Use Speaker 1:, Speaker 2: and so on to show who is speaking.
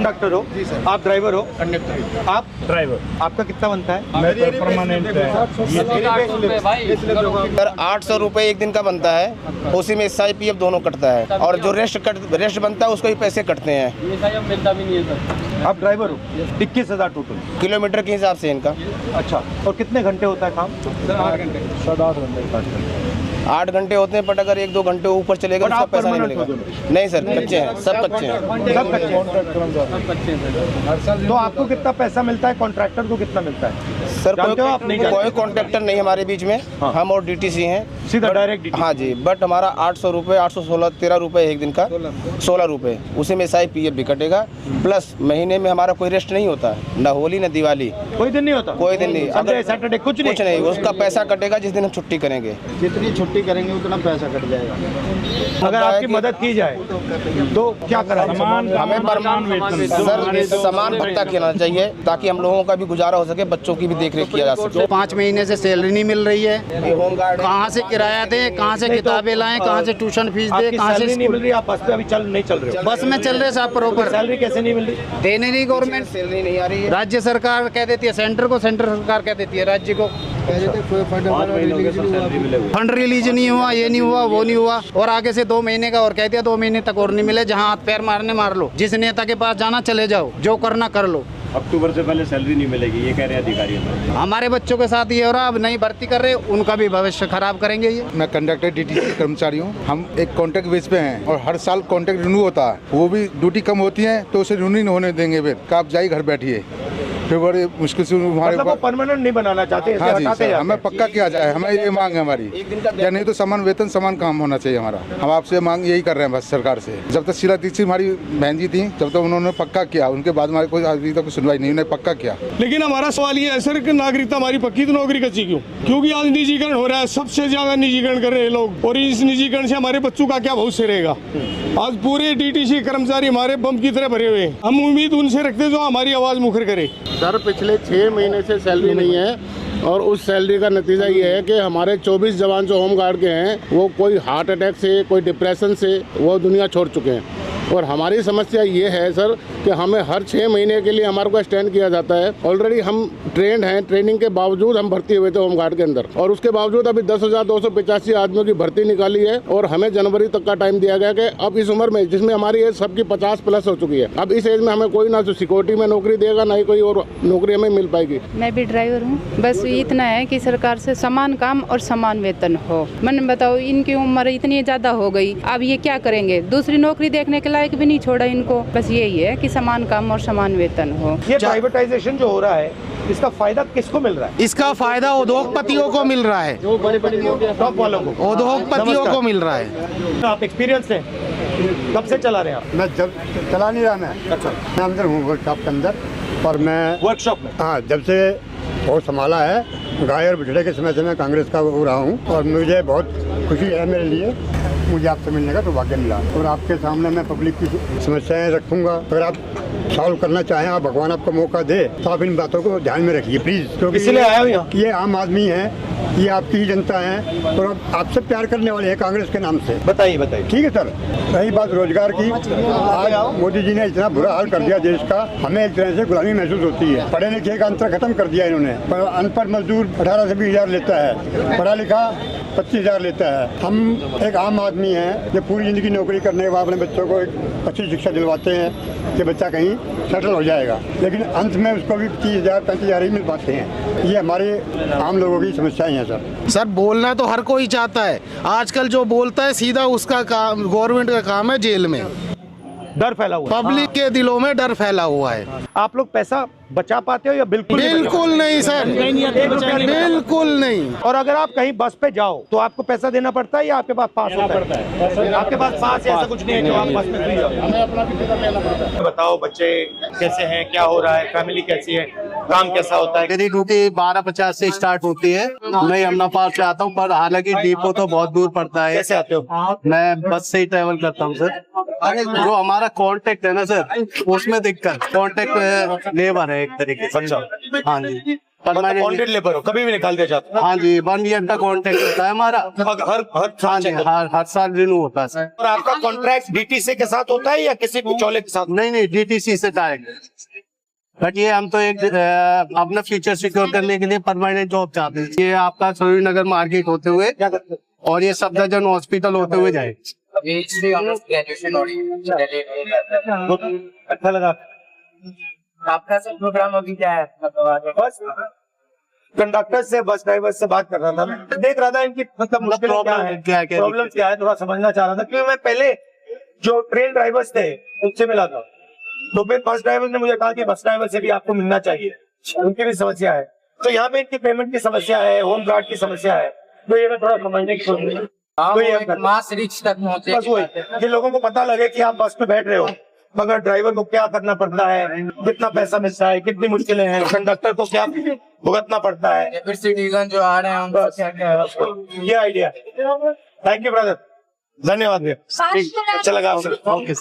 Speaker 1: Conductor हो?
Speaker 2: जी sir.
Speaker 3: आप driver हो?
Speaker 2: कंडक्टर।
Speaker 3: आप
Speaker 4: ड्राइवर।
Speaker 3: आपका कितना बनता है?
Speaker 4: मैं तो परमानेंट है।
Speaker 5: सर 800 रुपये एक दिन का बनता है, उसी में SIPF दोनों कटता है और जो रेस्ट बनता है उसको ही पैसे कटते हैं।
Speaker 6: मिलता भी नहीं है सर।
Speaker 3: आप ड्राइवर हो? 21,000 टोटल।
Speaker 5: किलोमीटर के हिसाब से इनका।
Speaker 3: अच्छा, और कितने घंटे होता है काम?
Speaker 2: सर 8 घंटे।
Speaker 5: 8 घंटे होते हैं, बट अगर 1-2 घंटे ऊपर चलेगा
Speaker 3: और
Speaker 5: उसका
Speaker 3: आप
Speaker 5: पैसा नहीं
Speaker 3: permanent हो
Speaker 5: मिलेगा। नहीं सर, कच्चे हैं, सब कच्चे हैं।
Speaker 3: सब कच्चे हैं। तो आपको कितना पैसा मिलता है, कॉन्ट्रैक्टर को कितना मिलता है?
Speaker 5: सर
Speaker 3: जानते हो आप? नहीं जानते?
Speaker 5: कोई कॉन्ट्रैक्टर नहीं हमारे बीच में।
Speaker 3: हाँ।
Speaker 5: हम और DTC हैं
Speaker 3: सीधा डायरेक्ट DTC?
Speaker 5: हाँ जी, बट हमारा 800 रुपये, 816, 13 रुपये एक दिन का, 16 रुपये, उसी में SIPF भी कटेगा। प्लस महीने में हमारा कोई रेस्ट नहीं होता, ना होली ना दिवाली,
Speaker 3: कोई दिन नहीं होता?
Speaker 5: कोई दिन नहीं।
Speaker 3: संडे सैटरडे कुछ नहीं?
Speaker 5: उसका पैसा कटेगा जिस दिन हम छुट्टी करेंगे।
Speaker 2: जितनी छुट्टी करेंगे उतना पैसा कट जाएगा।
Speaker 3: अगर आपकी मदद की जाए तो क्या करा?
Speaker 5: हमें सर समान भत्ता किया चाहिए ताकि हम लोगों का भी गुजारा हो सके, बच्चों की भी देखरेख किया जा सके।
Speaker 7: 5 महीने से सैलरी नहीं मिल रही है।
Speaker 5: होमगार्ड
Speaker 7: कहाँ से किराया दें, कहाँ से किताबें लाएं, कहाँ से ट्यूशन फीस दें,
Speaker 3: आपकी
Speaker 7: कहाँ से
Speaker 3: सैलरी नहीं मिल
Speaker 7: स्कूल।
Speaker 3: रही, आप बस पे अभी नहीं चल रहे हो?
Speaker 7: बस में चल रहे साहब प्रॉपर।
Speaker 3: सैलरी कैसे नहीं मिल रही?
Speaker 7: देने नहीं गवर्नमेंट,
Speaker 5: सैलरी नहीं आ रही है।
Speaker 7: राज्य सरकार कह देती है सेंटर को, सेंटर सरकार कह देती है राज्य को। फंड रिलीज नहीं हुआ, ये नहीं हुआ, वो नहीं हुआ, और आगे से 2 महीने का और कह दिया 2 महीने तक और नहीं मिले। जहाँ हाथ पैर मारने मार लो, जिस नेता के पास जाना चले जाओ, जो करना कर लो।
Speaker 4: अक्टूबर से पहले सैलरी नहीं मिलेगी, ये कह रहे हैं अधिकारी।
Speaker 7: हमारे बच्चों के साथ ये हो रहा, अब नहीं भर्ती कर रहे, उनका भी भविष्य खराब करेंगे ये।
Speaker 8: मैं कंडक्टर DTC कर्मचारी हूँ। हम एक कॉन्ट्रैक्ट बेस पे हैं और हर साल कॉन्ट्रैक्ट रिन्यू होता है। वो भी ड्यूटी कम होती है तो उसे रिन्यू नहीं होने देंगे, फिर आप जाइए घर बैठिए। फिर बड़े मुश्किल से हमारे
Speaker 3: मतलब वो परमानेंट नहीं बनाना चाहते,
Speaker 8: हाँ जी
Speaker 3: हटाते
Speaker 8: सर,
Speaker 3: जाते
Speaker 8: हमें
Speaker 3: हैं।
Speaker 8: पक्का किया जाए, हमें ये मांग है हमारी। या नहीं तो समान वेतन समान काम होना चाहिए हमारा। हम आपसे मांग यही कर रहे हैं बस सरकार से। जब तक शीला दीक्षित हमारी बहन जी थी, जब तक उन्होंने पक्का किया, उनके बाद हमारे कोई अभी तक सुनवाई नहीं, उन्होंने पक्का किया।
Speaker 9: लेकिन हमारा सवाल ये है सर कि नागरिकता हमारी पक्की तो नौकरी कच्ची क्यों? क्योंकि आज निजीकरण हो रहा है, सबसे ज्यादा निजीकरण कर रहे हैं लोग, और इस निजीकरण से हमारे बच्चों का क्या भविष्य रहेगा? आज पूरे DTC कर्मचारी हमारे बम की तरह भरे हुए हैं। हम उम्मीद उनसे रखते हैं जो हमारी आवाज मुखर करे।
Speaker 10: सर पिछले 6 महीने से सैलरी नहीं है, और उस सैलरी का नतीजा ये है कि हमारे 24 जवान जो होम गार्ड के हैं वो कोई हार्ट अटैक से, कोई डिप्रेशन से वो दुनिया छोड़ चुके हैं। और हमारी समस्या ये है सर कि हमें हर 6 महीने के लिए हमारे को स्टैंड किया जाता है। ऑलरेडी हम ट्रेंड हैं, ट्रेनिंग के बावजूद हम भर्ती हुए थे होम गार्ड के अंदर, और उसके बावजूद अभी 10,285 आदमियों की भर्ती निकाली है, और हमें जनवरी तक का टाइम दिया गया कि अब इस उम्र में, जिसमें हमारी एज सबकी 50+ हो चुकी है, अब इस एज में हमें कोई ना तो सिक्योरिटी में नौकरी देगा, ना ही कोई और नौकरी हमें मिल पाएगी।
Speaker 11: मैं भी ड्राइवर हूँ। बस इतना है कि सरकार से समान काम और समान वेतन हो। मैंने बताओ, इनकी उम्र इतनी ज़्यादा हो गई, अब ये क्या करेंगे? दूसरी नौकरी देखने के लायक भी नहीं छोड़ा इनको। बस यही है कि समान काम और समान वेतन हो।
Speaker 3: ये प्राइवेटाइजेशन जो हो रहा है, इसका फायदा किसको मिल रहा है?
Speaker 7: इसका फायदा उद्योगपतियों को मिल रहा है,
Speaker 3: टॉप वालों को,
Speaker 7: उद्योगपतियों को मिल रहा है।
Speaker 3: आप एक्सपीरियंस हैं, कब से चला रहे हैं आप?
Speaker 2: मैं जब चला नहीं रहा, मैं
Speaker 3: अच्छा,
Speaker 2: मैं अंदर हूँ वर्कशॉप के अंदर, और मैं
Speaker 3: वर्कशॉप में?
Speaker 2: हाँ, जब से बहुत संभाला है, गाय और बिछड़े के समय से मैं कांग्रेस का हो रहा हूँ, और मुझे बहुत खुशी है मेरे लिए, मुझे आपसे मिलने का सौभाग्य मिला। और आपके सामने मैं पब्लिक की समस्याएं रखूंगा। अगर आप सॉल्व करना चाहें, आप भगवान आपको मौका दे, तो आप इन बातों को ध्यान में रखिए प्लीज, क्योंकि
Speaker 3: इसलिए आया हूँ यहाँ।
Speaker 2: ये आम आदमी है, ये आपकी ही जनता है, और आपसे प्यार करने वाले हैं कांग्रेस के नाम से।
Speaker 3: बताइए बताइए।
Speaker 2: ठीक है सर, रही बात रोजगार की, आज मोदी जी ने इतना बुरा हाल कर दिया देश का, हमें एक तरह से गुलामी महसूस होती है। पढ़े लिखे का अंतर खत्म कर दिया इन्होंने। अनपढ़ मजदूर 18 से 20 हज़ार लेता है, पढ़ा लिखा 25 हज़ार लेता है। हम एक आम आदमी हैं जो पूरी जिंदगी नौकरी करने के बाद अपने बच्चों को एक अच्छी शिक्षा दिलवाते हैं कि बच्चा कहीं सेटल हो जाएगा, लेकिन अंत में उसको भी 30,000 35,000 ही मिल पाते हैं। ये हमारे आम लोगों की समस्याएं हैं
Speaker 7: सर बोलना तो हर कोई चाहता है, आजकल जो बोलता है सीधा उसका काम, गवर्नमेंट का काम है जेल में।
Speaker 3: डर फैला हुआ है।
Speaker 7: पब्लिक के दिलों में डर फैला हुआ है।
Speaker 3: आप लोग पैसा बचा पाते हो या बिल्कुल
Speaker 7: बिल्कुल नहीं सर, बिल्कुल नहीं।
Speaker 3: और अगर आप कहीं बस पे जाओ तो आपको पैसा देना पड़ता है या आपके पास पास होता है? आपके पास पास ऐसा कुछ नहीं है कि आप बस में फ्री जाओ? बताओ बच्चे कैसे हैं, क्या हो रहा है, फैमिली कैसी है, काम कैसा होता है?
Speaker 7: मेरी ड्यूटी 12:50 से स्टार्ट होती है। मैं यमुना पार्क से आता हूँ, पर हालांकि डिपो तो बहुत दूर पड़ता है।
Speaker 3: कैसे आते हो?
Speaker 7: मैं बस से ही ट्रेवल करता हूँ सर। जो हमारा कांटेक्ट है ना सर, उसमें दिक्कत, कांटेक्ट लेबर है एक तरीके से।
Speaker 3: अच्छा,
Speaker 7: हाँ जी। परमानेंट
Speaker 3: बॉन्डेड लेबर हो, कभी भी निकाल दिया जाता है।
Speaker 7: हाँ जी 1 ईयर का कॉन्ट्रैक्ट होता है हमारा।
Speaker 3: हर
Speaker 7: हाँ
Speaker 3: साल
Speaker 7: जी
Speaker 3: check
Speaker 7: हर साल रिन्यू होता है सर।
Speaker 3: और आपका कॉन्ट्रैक्ट डीटीसी के साथ होता है या किसी बिचौले के साथ?
Speaker 7: नहीं DTC से डायरेक्ट। बट ये हम तो एक अपना फ्यूचर सिक्योर करने के लिए परमानेंट जॉब चाहते हैं। ये आपका सरोज नगर मार्केट होते हुए
Speaker 3: क्या करते हैं?
Speaker 7: और ये सफदरजंग हॉस्पिटल होते हुए जाए।
Speaker 3: अच्छा लगा।
Speaker 1: आपका सब प्रोग्राम अभी क्या है?
Speaker 3: बस कंडक्टर से बस ड्राइवर से बात कर रहा था, मैं देख रहा था इनकी मतलब मुश्किल प्रॉब्लम क्या है, थोड़ा समझना चाह रहा था। क्योंकि मैं पहले जो ट्रेन ड्राइवर्स थे उनसे मिला था, तो फिर बस ड्राइवर ने मुझे कहा कि बस ड्राइवर से भी आपको मिलना चाहिए, उनकी भी समस्या है। तो यहाँ पे इनकी पेमेंट की समस्या है, होम गार्ड की समस्या है, तो ये मैं थोड़ा समझने की कोशिश कर रहा हूँ।
Speaker 1: मास रिच तक पहुँचे।
Speaker 3: बस वही कि लोगों को पता लगे कि आप बस में बैठ रहे हो, मगर ड्राइवर को क्या करना पड़ता है, कितना पैसा मिलता है, कितनी मुश्किलें हैं, कंडक्टर को क्या भुगतना पड़ता है,
Speaker 1: फिर सिटीजन जो आ रहे हैं उनको क्या क्या
Speaker 3: ये आइडिया। थैंक यू ब्रदर, धन्यवाद भैया, अच्छा लगा आपसे। ओके।